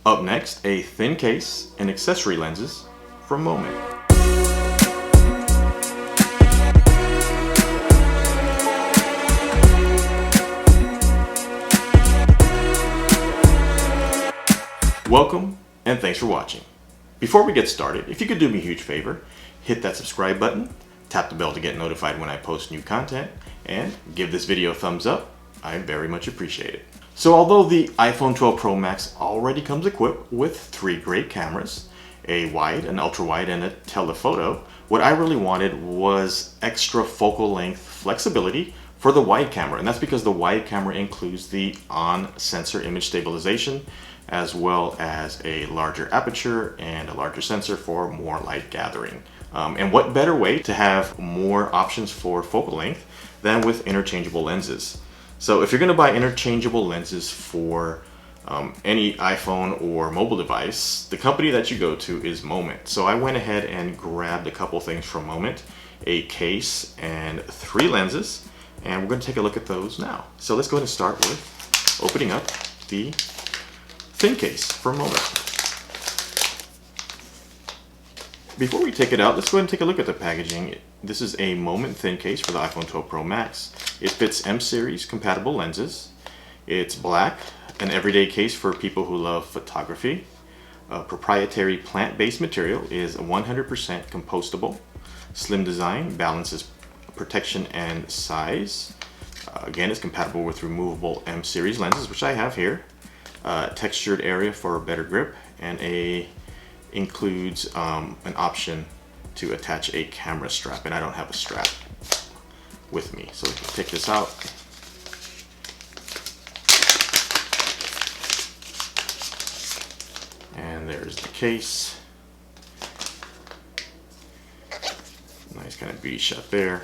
Up next, a thin case and accessory lenses from Moment. Welcome and thanks for watching. Before we get started, if you could do me a huge favor, hit that subscribe button, tap the bell to get notified when I post new content, and give this video a thumbs up. I very much appreciate it. So although the iPhone 12 Pro Max already comes equipped with 3 great cameras, a wide, an ultra wide, and a telephoto, what I really wanted was extra focal length flexibility for the wide camera. And that's because the wide camera includes the on-sensor image stabilization, as well as a larger aperture and a larger sensor for more light gathering. And what better way to have more options for focal length than with interchangeable lenses? So if you're going to buy interchangeable lenses for any iPhone or mobile device, the company that you go to is Moment. So I went ahead and grabbed a couple things from Moment, a case and 3 lenses, and we're going to take a look at those now. So let's go ahead and start with opening up the thin case from Moment. Before we take it out, let's go ahead and take a look at the packaging. This is a Moment thin case for the iPhone 12 Pro Max. It fits M-series compatible lenses. It's black, an everyday case for people who love photography. Proprietary plant-based material, is 100% compostable. Slim design, balances protection and size. Again, it's compatible with removable M-series lenses, which I have here. Textured area for a better grip, and includes an option to attach a camera strap, and I don't have a strap with me, so we can take this out. And there's the case. Nice kind of beauty shot there.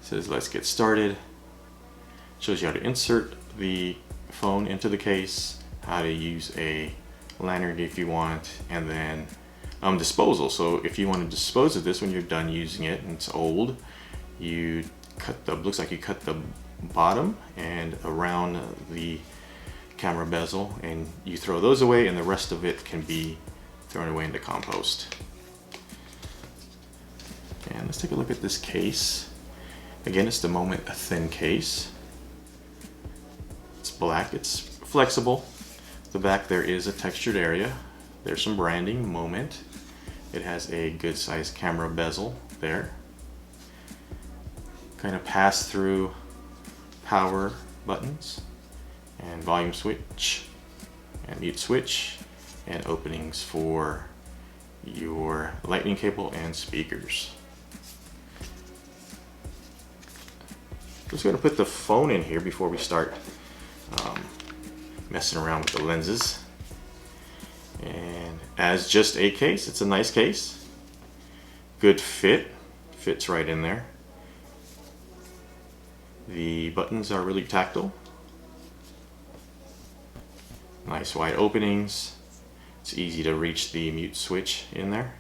Says let's get started. Shows you how to insert the phone into the case, how to use a lanyard if you want, and then disposal. So if you want to dispose of this when you're done using it and it's old, you cut the, looks like you cut the bottom and around the camera bezel, and you throw those away, and the rest of it can be thrown away into compost. And let's take a look at this case. Again, it's the Moment thin case. It's black, it's flexible. The back there is a textured area. There's some branding, Moment. It has a good sized camera bezel there. Kind of pass through power buttons and volume switch and mute switch, and openings for your lightning cable and speakers. Just going to put the phone in here before we start messing around with the lenses. And as just a case, it's a nice case. Good fit, fits right in there. The buttons are really tactile. Nice wide openings. It's easy to reach the mute switch in there.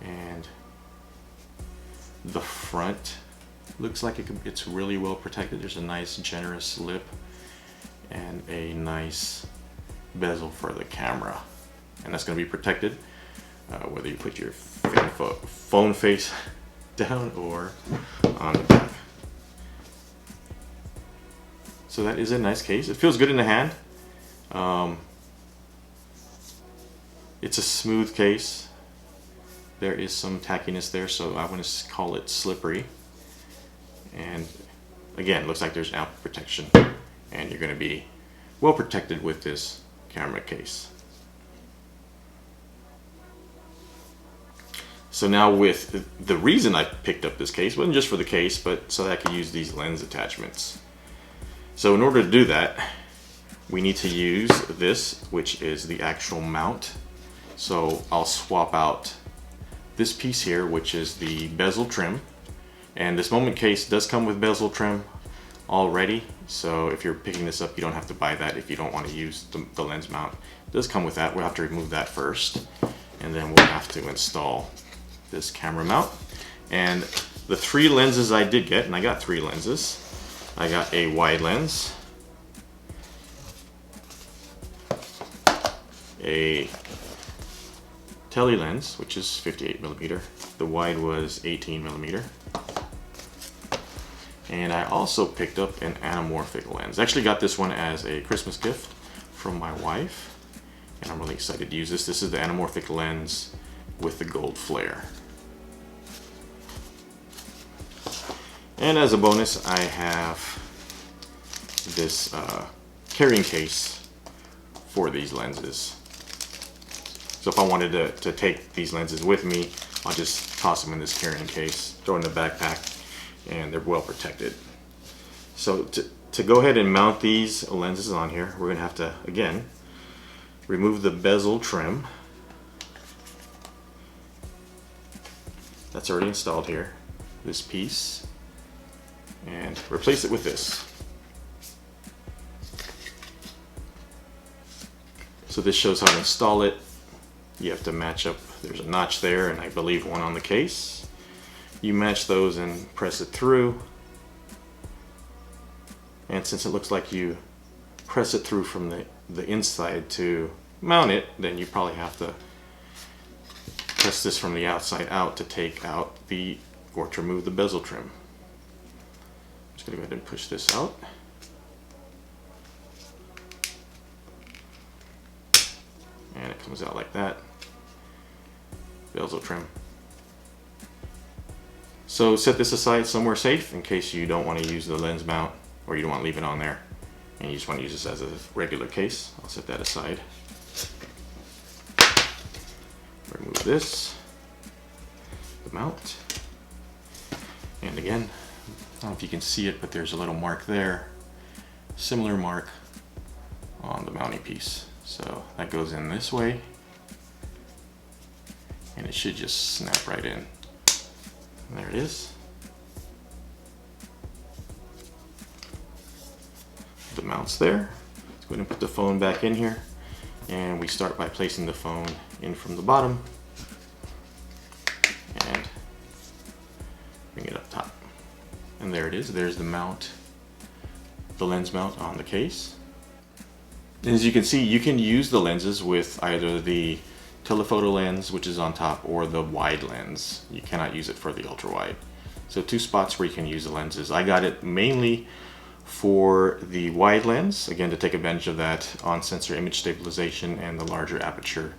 And the front looks like it's really well protected. There's a nice generous lip and a nice bezel for the camera, and that's going to be protected whether you put your phone face down or on the back. So that is a nice case. It feels good in the hand. It's a smooth case. There is some tackiness there, so I want to call it slippery. And again, looks like there's ample protection, and you're going to be well protected with this camera case. So now, with the reason I picked up this case wasn't just for the case, but so that I could use these lens attachments. So in order to do that, we need to use this, which is the actual mount. So I'll swap out this piece here, which is the bezel trim, and this Moment case does come with bezel trim already, so if you're picking this up, you don't have to buy that if you don't want to use the lens mount. It does come with that. We'll have to remove that first, and then we'll have to install this camera mount. And the 3 lenses I did get, and I got 3 lenses. I got a wide lens, a tele lens, which is 58mm. The wide was 18mm. And I also picked up an anamorphic lens. I actually got this one as a Christmas gift from my wife, and I'm really excited to use this. This is the anamorphic lens with the gold flare. And as a bonus, I have this carrying case for these lenses. So if I wanted to take these lenses with me, I'll just toss them in this carrying case, throw in the backpack, and they're well protected. So to go ahead and mount these lenses on here, we're going to have to, again, remove the bezel trim. That's already installed here, this piece, and replace it with this. So this shows how to install it. You have to match up, there's a notch there, and I believe one on the case. You match those and press it through. And since it looks like you press it through from the inside to mount it, then you probably have to press this from the outside out to take out or to remove the bezel trim. I'm just going to go ahead and push this out. And it comes out like that. Bezel trim. So set this aside somewhere safe in case you don't want to use the lens mount, or you don't want to leave it on there and you just want to use this as a regular case. I'll set that aside. Remove this, the mount, and again, I don't know if you can see it, but there's a little mark there, similar mark on the mounting piece. So that goes in this way, and it should just snap right in. And there it is. The mount's there. Let's go ahead and put the phone back in here, and we start by placing the phone in from the bottom and bring it up top. And there it is. There's the mount, the lens mount on the case. And as you can see, you can use the lenses with either the telephoto lens, which is on top, or the wide lens. You cannot use it for the ultra wide. So 2 spots where you can use the lenses. I got it mainly for the wide lens, again, to take advantage of that on sensor image stabilization and the larger aperture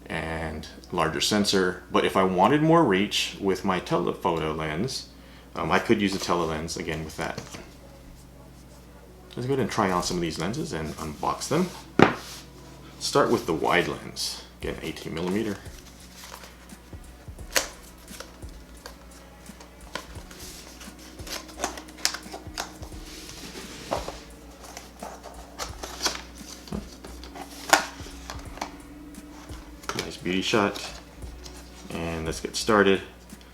and larger sensor. But if I wanted more reach with my telephoto lens, I could use a tele lens again with that. Let's go ahead and try on some of these lenses and unbox them. Start with the wide lens, again 18mm. Nice beauty shot, and let's get started.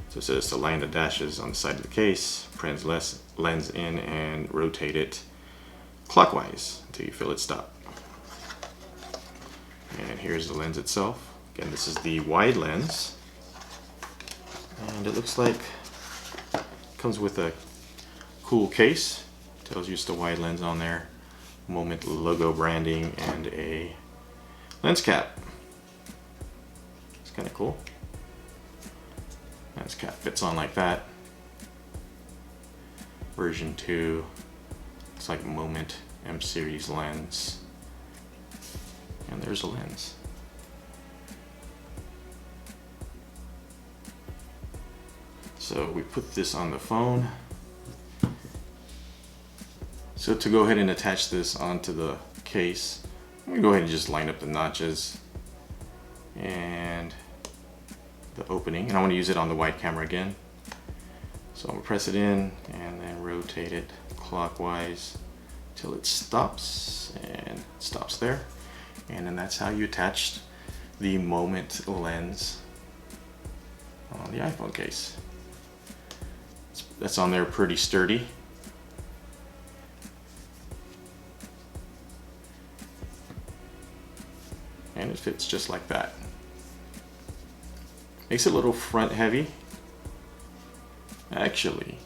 So it says to line the dashes on the side of the case, press lens in and rotate it clockwise until you feel it stop. And here's the lens itself. Again, this is the wide lens, and it looks like it comes with a cool case. Tells you it's the wide lens on there, Moment logo branding, and a lens cap. It's kind of cool. Lens cap fits on like that. Version 2. It's like Moment M series lens. And there's a lens. So we put this on the phone. So to go ahead and attach this onto the case, I'm going to go ahead and just line up the notches and the opening. And I want to use it on the wide camera again. So I'm going to press it in and then rotate it clockwise till it stops, and it stops there. And then that's how you attach the Moment lens on the iPhone case. That's on there pretty sturdy. And it fits just like that. Makes it a little front heavy. Actually,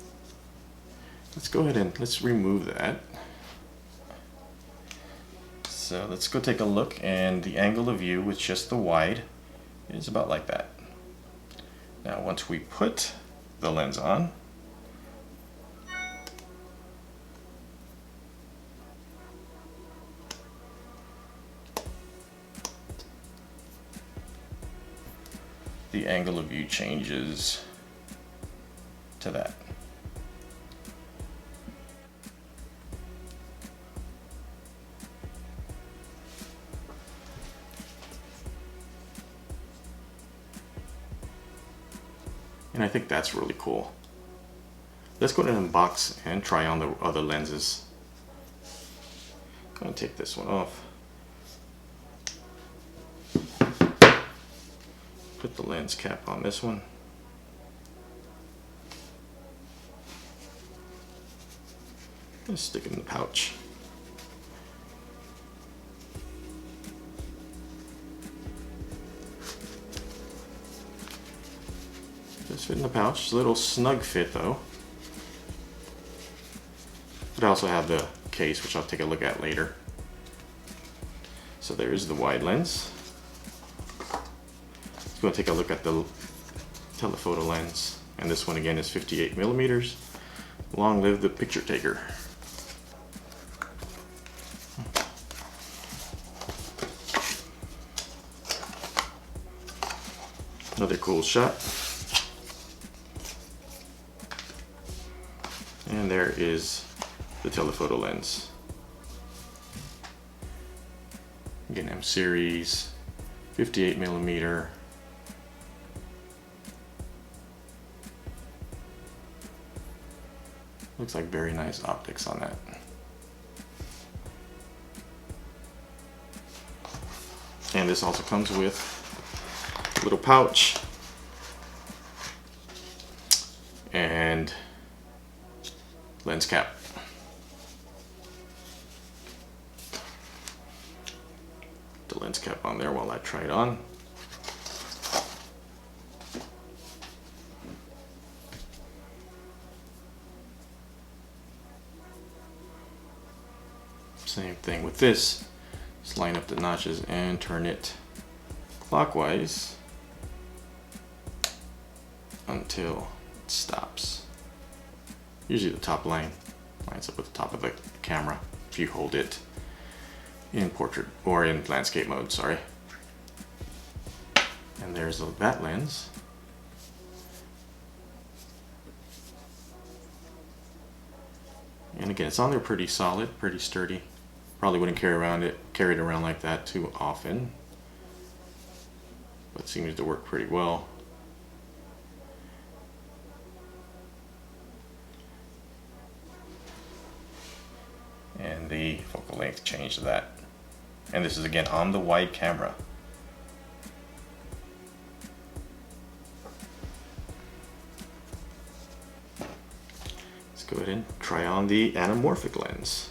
let's go ahead and let's remove that. So let's go take a look, and the angle of view with just the wide is about like that. Now once we put the lens on, the angle of view changes to that. And I think that's really cool. Let's go ahead and unbox and try on the other lenses. I'm going to take this one off. Put the lens cap on this one. And stick it in the pouch. Just fit in the pouch. It's a little snug fit though. But I also have the case, which I'll take a look at later. So there's the wide lens. Let's go and take a look at the telephoto lens. And this one again is 58 millimeters. Long live the picture taker. Another cool shot. And there is the telephoto lens. Again, M series, 58 millimeter. Looks like very nice optics on that. And this also comes with a little pouch and lens cap. The lens cap on there while I try it on. Same thing with this. Just line up the notches and turn it clockwise until it stops. Usually the top line lines up with the top of the camera if you hold it in portrait or in landscape mode, sorry. And there's that lens. And again, it's on there pretty solid, pretty sturdy. Probably wouldn't carry it around like that too often, but it seems to work pretty well. And the focal length change to that. And this is again on the wide camera. Let's go ahead and try on the anamorphic lens.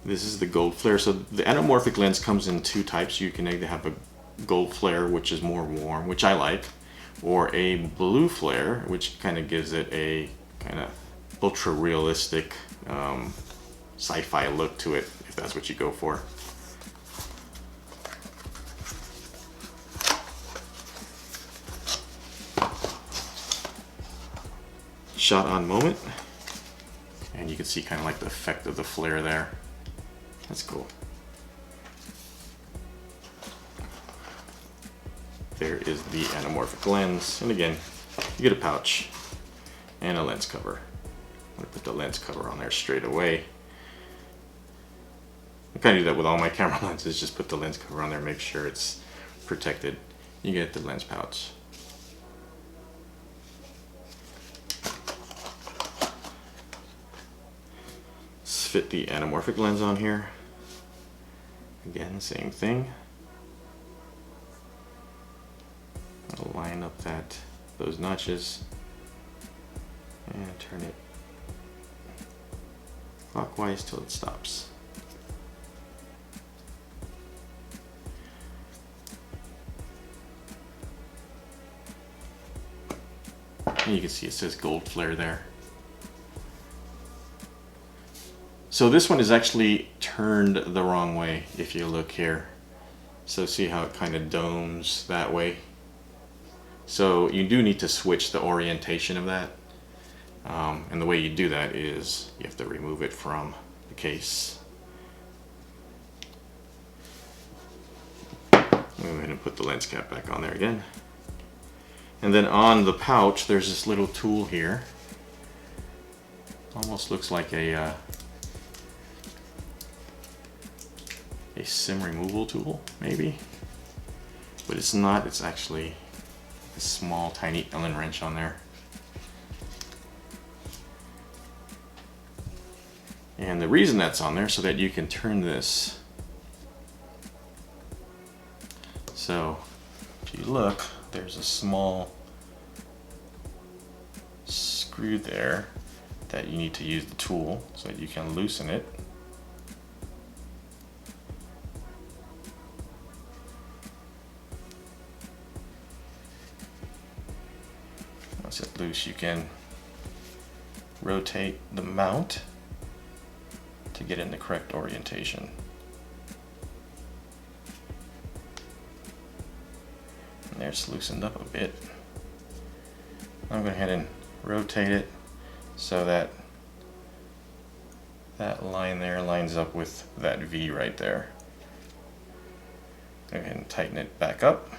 This is the gold flare. So the anamorphic lens comes in two types. You can either have a gold flare, which is more warm, which I like, or a blue flare, which kind of gives it a kind of ultra realistic sci-fi look to it, if that's what you go for. Shot on moment, and you can see kind of like the effect of the flare there. That's cool. There is the anamorphic lens, and again, you get a pouch and a lens cover. I'm gonna put the lens cover on there straight away. I kind of do that with all my camera lenses, just put the lens cover on there, make sure it's protected. You get the lens pouch. Let's fit the anamorphic lens on here. Again, same thing. I'll line up those notches and turn it clockwise till it stops. And you can see it says gold flare there. So this one is actually turned the wrong way if you look here. So see how it kind of domes that way? So you do need to switch the orientation of that. And the way you do that is you have to remove it from the case. Go ahead and put the lens cap back on there again. And then on the pouch, there's this little tool here. Almost looks like a SIM removal tool, maybe. But it's not, it's actually a small, tiny Allen wrench on there. And the reason that's on there so that you can turn this. So if you look, there's a small screw there that you need to use the tool so that you can loosen it. Once it's loose, you can rotate the mount to get in the correct orientation. And there, it's loosened up a bit. I'm going to go ahead and rotate it so that that line there lines up with that V right there. Go ahead and tighten it back up.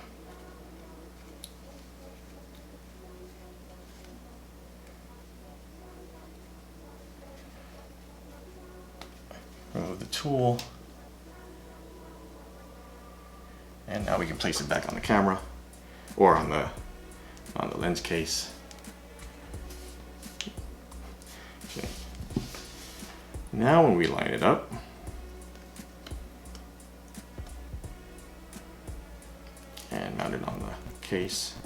Remove the tool, and now we can place it back on the camera or on the lens case. Okay. Now when we line it up, and mount it on the case,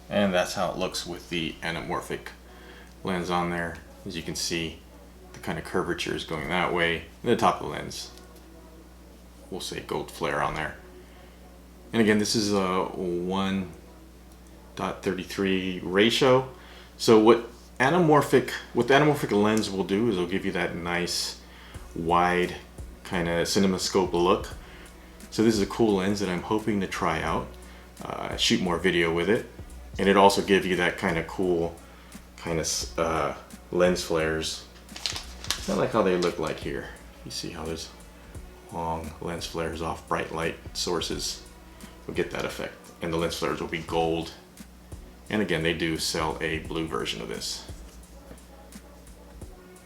and that's how it looks with the anamorphic lens on there. As you can see, the kind of curvature is going that way. And the top of the lens, we'll say gold flare on there. And again, this is a 1.33 ratio. So what the anamorphic lens will do is it'll give you that nice wide kind of cinemascope look. So this is a cool lens that I'm hoping to try out, shoot more video with it, and it also gives you that kind of cool lens flares. I like how they look like here. You see how there's long lens flares off bright light sources. We'll get that effect, and the lens flares will be gold. And again, they do sell a blue version of this.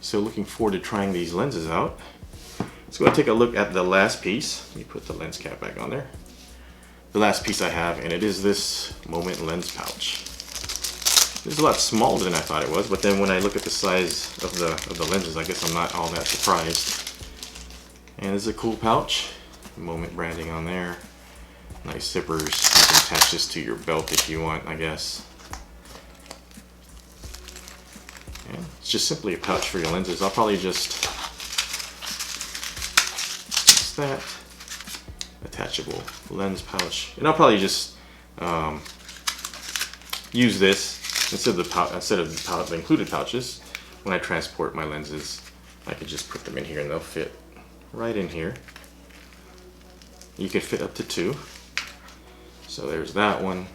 So looking forward to trying these lenses out. Let's go and take a look at the last piece. Let me put the lens cap back on there. The last piece I have, and it is this Moment lens pouch. It's a lot smaller than I thought it was, but then when I look at the size of the lenses, I guess I'm not all that surprised. And it's a cool pouch. Moment branding on there. Nice zippers. You can attach this to your belt if you want, I guess. And it's just simply a pouch for your lenses. I'll probably just use that. Attachable lens pouch. And I'll probably just use this instead of the included pouches. When I transport my lenses, I could just put them in here and they'll fit right in here. You can fit up to 2. So there's that one.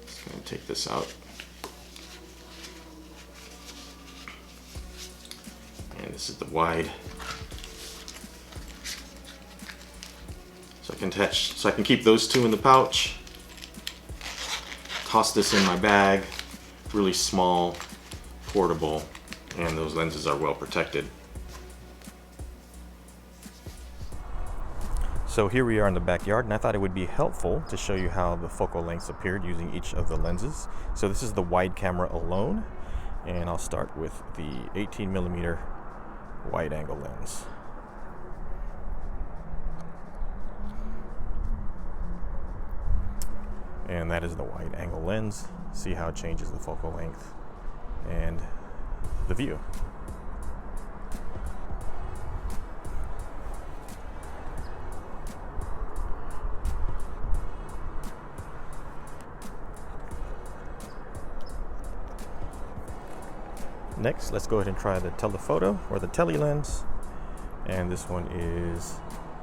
Just going to take this out. And this is the wide. So I can keep those 2 in the pouch. Toss this in my bag. Really small, portable, and those lenses are well protected. So here we are in the backyard, and I thought it would be helpful to show you how the focal lengths appeared using each of the lenses. So this is the wide camera alone, and I'll start with the 18mm wide angle lens. And that is the wide angle lens. See how it changes the focal length and the view. Next, let's go ahead and try the telephoto or the tele lens. And this one is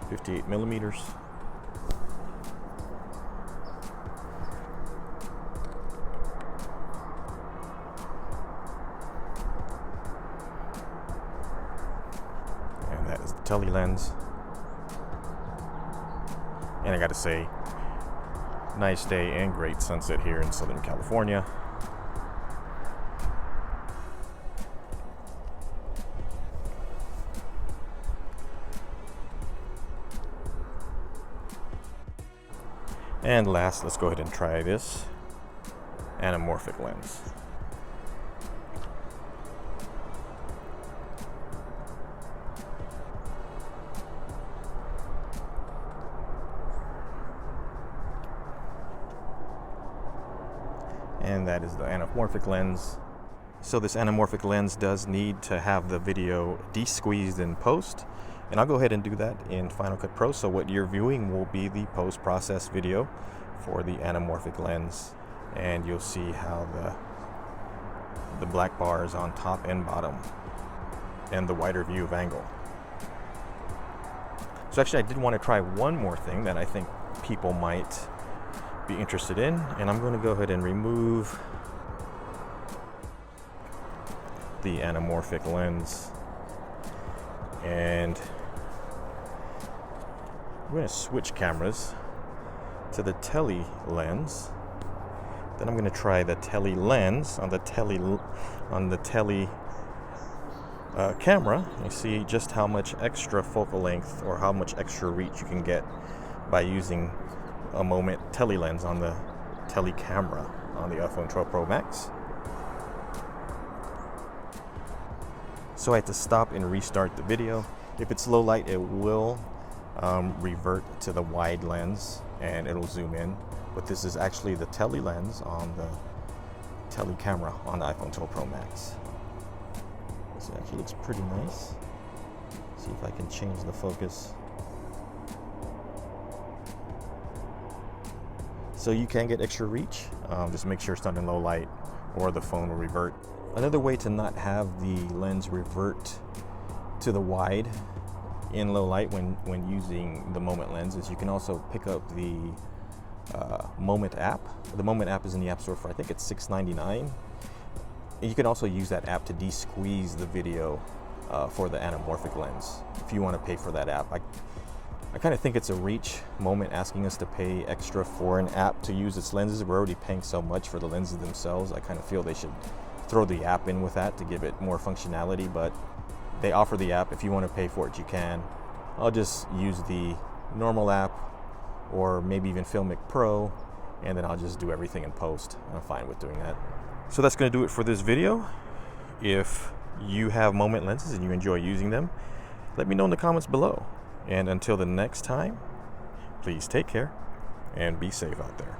58 millimeters. And that is the tele lens. And I gotta say, nice day and great sunset here in Southern California. And last, let's go ahead and try this anamorphic lens. And that is the anamorphic lens. So this anamorphic lens does need to have the video de-squeezed in post. And I'll go ahead and do that in Final Cut Pro. So what you're viewing will be the post-process video for the anamorphic lens. And you'll see how the black bar is on top and bottom and the wider view of angle. So actually I did want to try one more thing that I think people might be interested in. And I'm going to go ahead and remove the anamorphic lens. And I'm going to switch cameras to the tele lens. Then I'm going to try the tele lens on the tele camera. You see just how much extra focal length or how much extra reach you can get by using a moment tele lens on the tele camera on the iPhone 12 Pro Max. So I had to stop and restart the video. If it's low light, it will revert to the wide lens and it'll zoom in. But this is actually the tele lens on the tele camera on the iPhone 12 Pro Max. This actually looks pretty nice. See if I can change the focus. So you can get extra reach. Just make sure it's not in low light or the phone will revert. Another way to not have the lens revert to the wide in low light when using the Moment lens is you can also pick up the Moment app. The Moment app is in the App Store for I think it's $6.99. And you can also use that app to de-squeeze the video for the anamorphic lens if you want to pay for that app. I kind of think it's a reach, Moment asking us to pay extra for an app to use its lenses. We're already paying so much for the lenses themselves. I kind of feel they should throw the app in with that to give it more functionality, but they offer the app. If you want to pay for it, you can. I'll just use the normal app or maybe even Filmic Pro, and then I'll just do everything in post. I'm fine with doing that. So that's going to do it for this video. If you have Moment lenses and you enjoy using them, let me know in the comments below. And until the next time, please take care and be safe out there.